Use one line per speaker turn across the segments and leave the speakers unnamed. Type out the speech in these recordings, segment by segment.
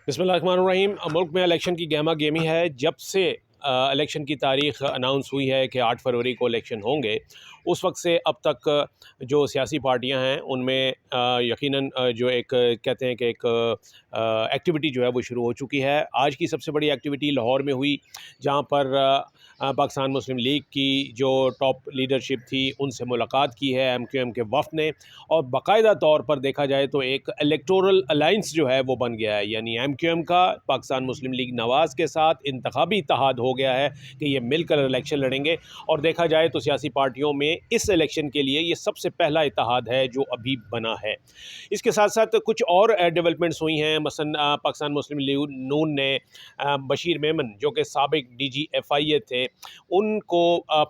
بسم اللہ الرحمن الرحیم۔ ملک میں الیکشن کی گہما گیمی ہے۔ جب سے الیکشن کی تاریخ اناؤنس ہوئی ہے کہ 8 فروری کو الیکشن ہوں گے، اس وقت سے اب تک جو سیاسی پارٹیاں ہیں ان میں یقیناً جو ایک کہتے ہیں کہ ایک ایکٹیویٹی جو ہے وہ شروع ہو چکی ہے۔ آج کی سب سے بڑی ایکٹیویٹی لاہور میں ہوئی، جہاں پر پاکستان مسلم لیگ کی جو ٹاپ لیڈرشپ تھی ان سے ملاقات کی ہے ایم کیو ایم کے وفد نے، اور باقاعدہ طور پر دیکھا جائے تو ایک الیکٹورل الائنس جو ہے وہ بن گیا ہے، یعنی ایم کیو ایم کا پاکستان مسلم لیگ نواز کے ساتھ انتخابی اتحاد ہو گیا ہے کہ یہ مل کر الیکشن لڑیں گے۔ اور دیکھا جائے تو سیاسی پارٹیوں میں اس الیکشن کے لیے یہ سب سے پہلا اتحاد ہے جو ابھی بنا ہے۔ اس کے ساتھ ساتھ کچھ اور ڈیولپمنٹس ہوئی ہیں، مثلا پاکستان مسلم لیگ نون نے بشیر میمن جو کہ سابق ڈی جی ایف آئی اے تھے، ان کو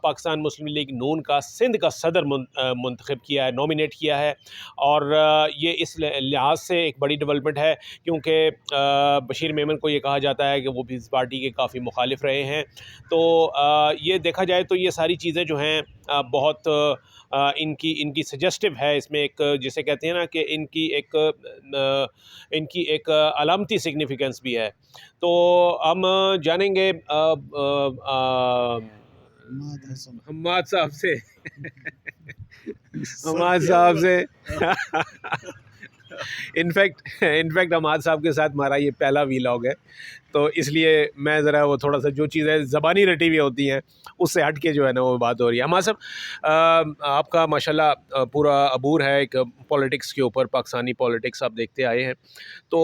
پاکستان مسلم لیگ نون کا سندھ کا صدر منتخب کیا ہے، نومینیٹ کیا ہے، اور یہ اس لحاظ سے ایک بڑی ڈیولپمنٹ ہے کیونکہ بشیر میمن کو یہ کہا جاتا ہے کہ وہ بھی اس پارٹی کے کافی مخالف رہے ہیں۔ تو یہ دیکھا جائے تو یہ ساری چیزیں جو ہیں بہت ان کی سجسٹو ہے، اس میں ایک جسے کہتے ہیں نا کہ ان کی ایک علامتی سگنیفیکنس بھی ہے۔ تو ہم جانیں گے حماد صاحب سے انفیکٹ حماد صاحب کے ساتھ ہمارا یہ پہلا ویلاگ ہے، تو اس لیے میں ذرا وہ تھوڑا سا جو چیزیں زبانی رٹی ہوئی ہوتی ہیں اس سے ہٹ کے جو ہے نا وہ بات ہو رہی ہے۔ حماد صاحب، آپ کا ماشاءاللہ پورا عبور ہے ایک پولیٹکس کے اوپر، پاکستانی پولیٹکس آپ دیکھتے آئے ہیں، تو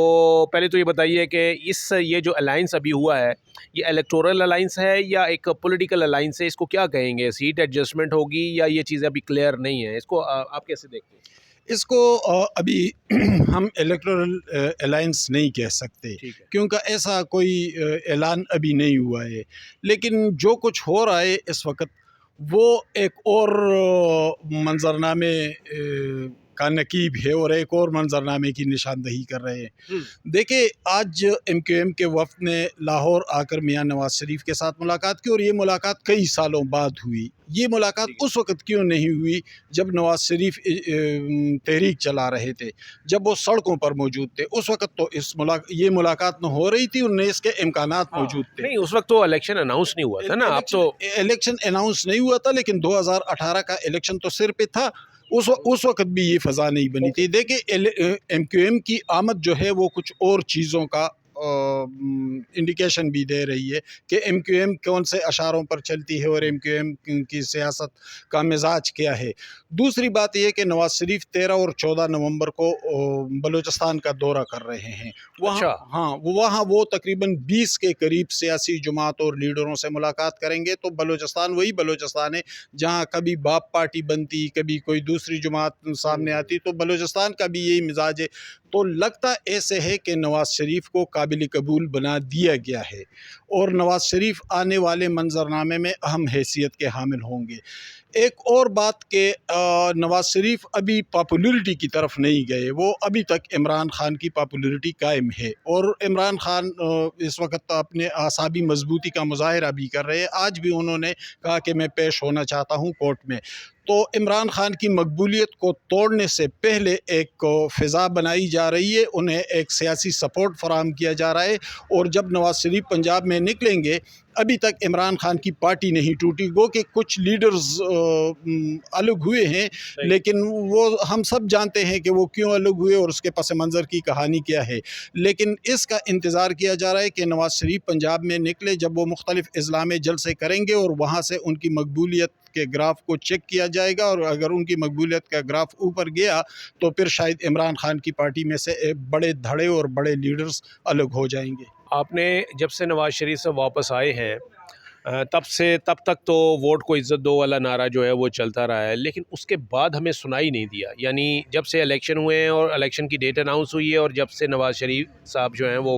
پہلے تو یہ بتائیے کہ یہ جو الائنس ابھی ہوا ہے یہ الیکٹورل الائنس ہے یا ایک پولیٹیکل الائنس ہے؟ اس کو کیا کہیں گے؟ سیٹ ایڈجسٹمنٹ ہوگی یا یہ چیزیں ابھی کلیئر نہیں ہیں؟ اس کو آپ کیسے دیکھتے ہیں؟
اس کو ابھی ہم الیکٹورل الائنس نہیں کہہ سکتے کیونکہ ایسا کوئی اعلان ابھی نہیں ہوا ہے، لیکن جو کچھ ہو رہا ہے اس وقت وہ ایک اور منظرنامے کا نقیب ہے اور ایک اور منظرنامے کی نشاندہی کر رہے ہیں۔ دیکھیں، آج ایم کیو ایم کے وفد نے لاہور آ کر میاں نواز شریف کے ساتھ ملاقات کی، اور یہ ملاقات کئی سالوں بعد ہوئی۔ یہ ملاقات اس وقت کیوں نہیں ہوئی جب نواز شریف تحریک چلا رہے تھے، جب وہ سڑکوں پر موجود تھے؟ اس وقت تو یہ ملاقات نہ ہو رہی تھی، ان نے اس کے امکانات موجود تھے۔
نہیں، اس وقت تو الیکشن اناؤنس نہیں ہوا تھا نا۔ اب تو
الیکشن اناؤنس نہیں ہوا تھا، لیکن 2018 کا الیکشن تو سر پہ تھا، اس وقت بھی یہ فضا نہیں بنی تھی۔ دیکھیں، ایم کیو ایم کی آمد جو ہے وہ کچھ اور چیزوں کا انڈیکیشن بھی دے رہی ہے کہ ایم کیو ایم کون سے اشاروں پر چلتی ہے اور ایم کیو ایم کی سیاست کا مزاج کیا ہے۔ دوسری بات یہ کہ نواز شریف 13 اور 14 نومبر کو بلوچستان کا دورہ کر رہے ہیں۔ وہاں وہ تقریباً 20 کے قریب سیاسی جماعت اور لیڈروں سے ملاقات کریں گے۔ تو بلوچستان وہی بلوچستان ہے جہاں کبھی باپ پارٹی بنتی، کبھی کوئی دوسری جماعت سامنے آتی، تو بلوچستان کا بھی یہی مزاج ہے۔ تو لگتا ایسے ہے کہ نواز شریف کو قابل قبول بنا دیا گیا ہے، اور نواز شریف آنے والے منظرنامے میں اہم حیثیت کے حامل ہوں گے۔ ایک اور بات کہ نواز شریف ابھی پاپولیرٹی کی طرف نہیں گئے، وہ ابھی تک عمران خان کی پاپولیرٹی قائم ہے، اور عمران خان اس وقت اپنے اعصابی مضبوطی کا مظاہرہ بھی کر رہے ہیں۔ آج بھی انہوں نے کہا کہ میں پیش ہونا چاہتا ہوں کورٹ میں۔ تو عمران خان کی مقبولیت کو توڑنے سے پہلے ایک فضا بنائی جا رہی ہے، انہیں ایک سیاسی سپورٹ فراہم کیا جا رہا ہے، اور جب نواز شریف پنجاب میں نکلیں گے، ابھی تک عمران خان کی پارٹی نہیں ٹوٹی، گو کہ کچھ لیڈرز الگ ہوئے ہیں، لیکن وہ ہم سب جانتے ہیں کہ وہ کیوں الگ ہوئے اور اس کے پس منظر کی کہانی کیا ہے۔ لیکن اس کا انتظار کیا جا رہا ہے کہ نواز شریف پنجاب میں نکلے، جب وہ مختلف اضلاع میں جلسے کریں گے اور وہاں سے ان کی مقبولیت کے گراف کو چیک کیا جائے گا، اور اگر ان کی مقبولیت کا گراف اوپر گیا تو پھر شاید عمران خان کی پارٹی میں سے بڑے دھڑے اور بڑے لیڈرز الگ ہو جائیں گے۔
آپ نے جب سے نواز شریف سے واپس آئے ہیں تب تک تو ووٹ کو عزت دو والا نعرہ جو ہے وہ چلتا رہا ہے، لیکن اس کے بعد ہمیں سنائی نہیں دیا۔ یعنی جب سے الیکشن ہوئے ہیں اور الیکشن کی ڈیٹ اناؤنس ہوئی ہے اور جب سے نواز شریف صاحب جو ہیں وہ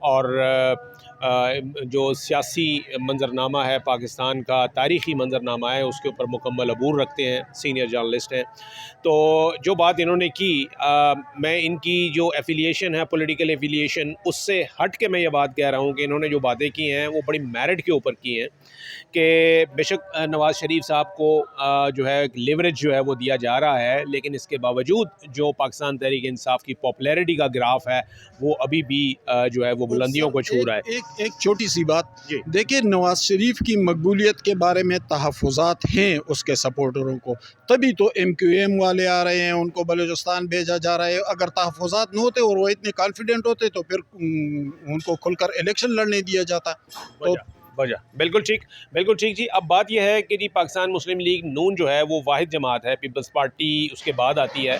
اور جو سیاسی منظرنامہ ہے پاکستان کا، تاریخی منظرنامہ ہے، اس کے اوپر مکمل عبور رکھتے ہیں، سینئر جرنلسٹ ہیں. تو جو بات انہوں نے کی، میں ان کی جو ایفیلیشن ہے، پولیٹیکل ایفیلیشن، اس سے ہٹ کے میں یہ بات کہہ رہا ہوں کہ انہوں نے جو باتیں کی ہیں وہ بڑی میرٹ کے اوپر کی ہیں. کہ بے شک نواز شریف صاحب کو جو ہے لیوریج جو ہے وہ دیا جا رہا ہے، لیکن اس کے باوجود جو پاکستان تحریک انصاف کی پاپولیرٹی کا گراف ہے وہ ابھی بھی جو ہے وہ بلندیوں کو چھو رہا ہے.
ایک چھوٹی سی بات،
جی
دیکھیں نواز شریف کی مقبولیت کے بارے میں تحفظات ہیں اس کے سپورٹروں کو، تبھی تو ایم کیو ایم والے آ رہے ہیں، ان کو بلوچستان بھیجا جا رہا ہے. اگر تحفظات نہ ہوتے اور وہ اتنے کانفیڈنٹ ہوتے تو پھر ان کو کھل کر الیکشن لڑنے دیا جاتا. تو
وجہ بالکل ٹھیک، بالکل ٹھیک جی. اب بات یہ ہے کہ جی پاکستان مسلم لیگ نون جو ہے وہ واحد جماعت ہے، پیپلز پارٹی اس کے بعد آتی ہے،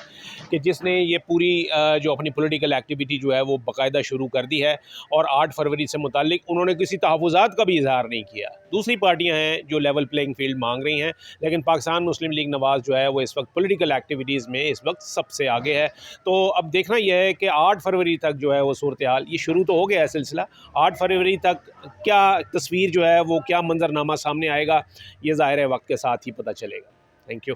کہ جس نے یہ پوری جو اپنی پولیٹیکل ایکٹیویٹی جو ہے وہ باقاعدہ شروع کر دی ہے، اور 8 فروری سے متعلق انہوں نے کسی تحفظات کا بھی اظہار نہیں کیا. دوسری پارٹیاں ہیں جو لیول پلینگ فیلڈ مانگ رہی ہیں، لیکن پاکستان مسلم لیگ نواز جو ہے وہ اس وقت پولیٹیکل ایکٹیویٹیز میں اس وقت سب سے آگے ہے. تو اب دیکھنا یہ ہے کہ 8 فروری تک جو ہے وہ صورتحال، یہ شروع تو ہو گیا ہے سلسلہ، 8 فروری تک کیا تصویر جو ہے وہ کیا منظرنامہ سامنے آئے گا، یہ ظاہر ہے وقت کے ساتھ ہی پتہ چلے گا. Thank you.